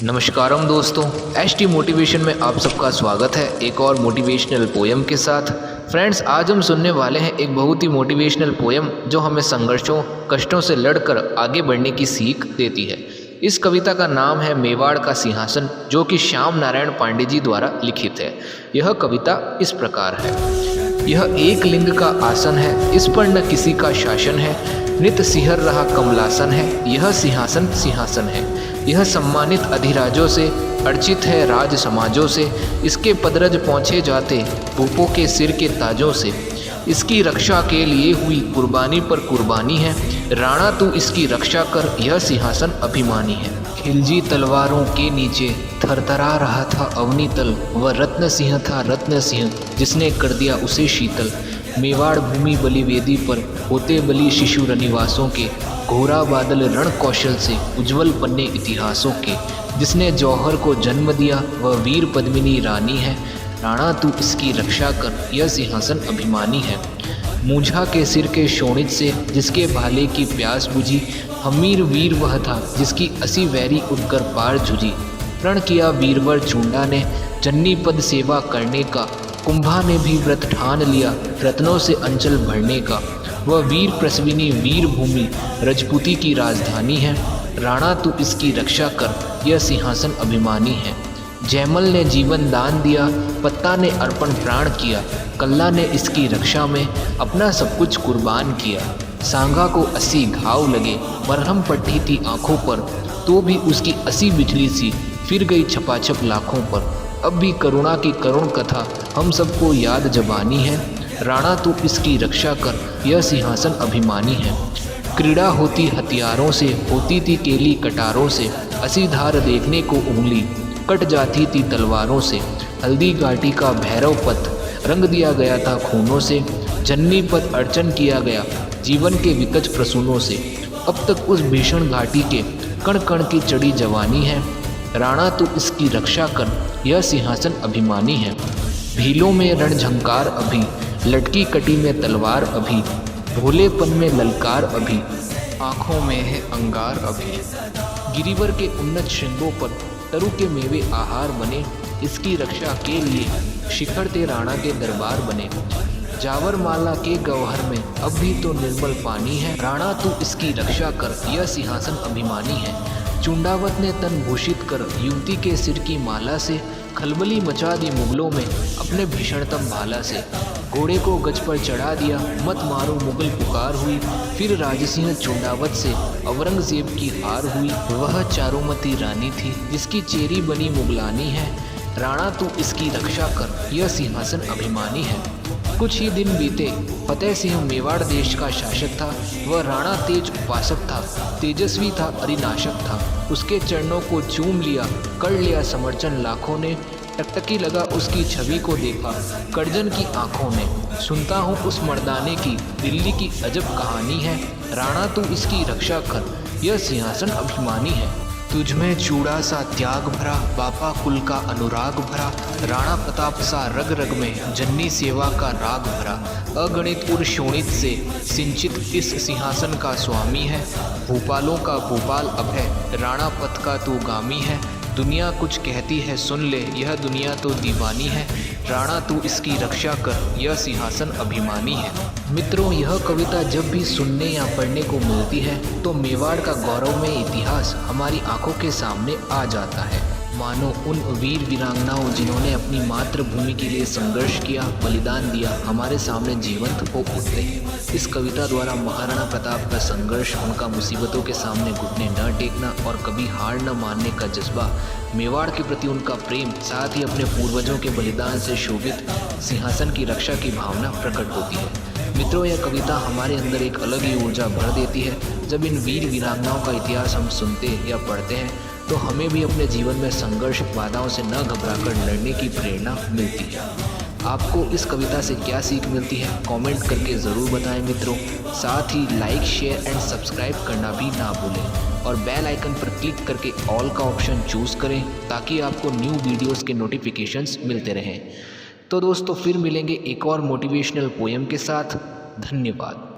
नमस्कारम दोस्तों, ST motivation में आप सबका स्वागत है एक और मोटिवेशनल पोयम के साथ। फ्रेंड्स, आज हम सुनने वाले हैं एक बहुत ही मोटिवेशनल पोयम जो हमें संघर्षों कष्टों से लड़कर आगे बढ़ने की सीख देती है। इस कविता का नाम है मेवाड़ का सिंहासन, जो कि श्याम नारायण पांडे जी द्वारा लिखित है। यह कविता इस प्रकार है। यह एक लिंग का आसन है, इस पर न किसी का शासन है, नित सिहर रहा कमलासन है, यह सिंहासन सिंहासन है। यह सम्मानित अधिराजों से अर्चित है, राज समाजों से, इसके पदरज पहुँचे जाते भूपों के सिर के ताजों से। इसकी रक्षा के लिए हुई कुर्बानी पर कुर्बानी है, राणा तू इसकी रक्षा कर, यह सिंहासन अभिमानी है। खिलजी तलवारों के नीचे थरथरा रहा था अवनी तल, वह रत्न सिंह था रत्न सिंह, जिसने कर दिया उसे शीतल। मेवाड़ भूमि बलिवेदी पर होते बलि शिशु रनिवासों के, घोरा बादल रण कौशल से उज्जवल पन्ने इतिहासों के। जिसने जौहर को जन्म दिया वह वीर पद्मिनी रानी है, राणा तू इसकी रक्षा कर, यह सिंहासन अभिमानी है। मूंझा के सिर के शोणित से जिसके भाले की प्यास बुझी, हमीर वीर वह था जिसकी असी वैरी उठकर पार झुजी। प्रण किया वीरवर चूंडा ने जन्नी पद सेवा करने का, कुंभा ने भी व्रत ठान लिया रत्नों से अंचल भरने का। वह वीर प्रसविनी वीर भूमि रजपूती की राजधानी है, राणा तू इसकी रक्षा कर, यह सिंहासन अभिमानी है। जयमल ने जीवन दान दिया, पत्ता ने अर्पण प्राण किया, कल्ला ने इसकी रक्षा में अपना सब कुछ कुर्बान किया। सांगा को 80 घाव लगे, मरहम पट्टी थी आँखों पर, तो भी उसकी 80 बिजली सी फिर गई छपाछप लाखों पर। अब भी करुणा की करुण कथा हम सबको याद जबानी है, राणा तू इसकी रक्षा कर, यह सिंहासन अभिमानी है। क्रीड़ा होती हथियारों से, होती थी केली कटारों से, असी धार देखने को उंगली कट जाती थी तलवारों से। हल्दी घाटी का भैरव पथ रंग दिया गया था खूनों से, जन्नी पद अर्चन किया गया जीवन के विकच प्रसूनों से। अब तक उस भीषण घाटी के कण कण की चढ़ी जवानी है, राणा तू इसकी रक्षा कर, यह सिंहासन अभिमानी है। भीलों में रणझंकार अभी, लटकी कटी में तलवार अभी, भोलेपन में ललकार अभी, आँखों में है अंगार अभी। गिरिवर के उन्नत श्रृंगों पर तरु के मेवे आहार बने, इसकी रक्षा के लिए शिखर ते राणा के दरबार बने। जावर माला के गौहर में अब भी तो निर्मल पानी है, राणा तू इसकी रक्षा कर, यह सिंहासन अभिमानी है। चुंडावत ने तन भूषित कर युवती के सिर की माला से, खलबली मचा दी मुगलों में अपने भीषणतम भाला से। घोड़े को गज पर चढ़ा दिया, मत मारो मुगल पुकार हुई, फिर राजसिंह चुंडावत से औरंगजेब की हार हुई। वह चारुमती रानी थी जिसकी चेरी बनी मुगलानी है, राणा तू इसकी रक्षा कर, यह सिंहासन अभिमानी है। कुछ ही दिन बीते, फतेह सिंह मेवाड़ देश का शासक था, वह राणा तेज उपासक था, तेजस्वी था अरिनाशक था। उसके चरणों को चूम लिया, कर लिया समर्चन लाखों ने, टकटकी लगा उसकी छवि को देखा करजन की आंखों ने। सुनता हूँ उस मर्दाने की दिल्ली की अजब कहानी है, राणा तू इसकी रक्षा कर, यह सिंहासन अभिमानी है। तुझमें चूड़ा सा त्याग भरा, बापा कुल का अनुराग भरा, राणा प्रताप सा रग रग में जन्नी सेवा का राग भरा। अगणित उर शोणित से सिंचित इस सिंहासन का स्वामी है, भूपालों का भोपाल अभय, राणा पथ का तू गामी है। दुनिया कुछ कहती है सुन ले, यह दुनिया तो दीवानी है, राणा तू इसकी रक्षा कर, यह सिंहासन अभिमानी है। मित्रों, यह कविता जब भी सुनने या पढ़ने को मिलती है तो मेवाड़ का गौरवमय इतिहास हमारी आंखों के सामने आ जाता है। मानो उन वीर वीरांगनाओं जिन्होंने अपनी मातृभूमि के लिए संघर्ष किया, बलिदान दिया, हमारे सामने जीवंत हो उठते हैं। इस कविता द्वारा महाराणा प्रताप का संघर्ष, उनका मुसीबतों के सामने घुटने न टेकना और कभी हार न मानने का जज्बा, मेवाड़ के प्रति उनका प्रेम, साथ ही अपने पूर्वजों के बलिदान से शोभित सिंहासन की रक्षा की भावना प्रकट होती है। मित्रों, यह कविता हमारे अंदर एक अलग ही ऊर्जा भर देती है। जब इन वीर वीरांगनाओं का इतिहास हम सुनते या पढ़ते हैं तो हमें भी अपने जीवन में संघर्ष बाधाओं से न घबराकर लड़ने की प्रेरणा मिलती है। आपको इस कविता से क्या सीख मिलती है, कमेंट करके ज़रूर बताएं मित्रों। साथ ही लाइक, शेयर एंड सब्सक्राइब करना भी ना भूलें और बेल आइकन पर क्लिक करके ऑल का ऑप्शन चूज़ करें ताकि आपको न्यू वीडियोस के नोटिफिकेशंस मिलते रहें। तो दोस्तों, फिर मिलेंगे एक और मोटिवेशनल पोएम के साथ। धन्यवाद।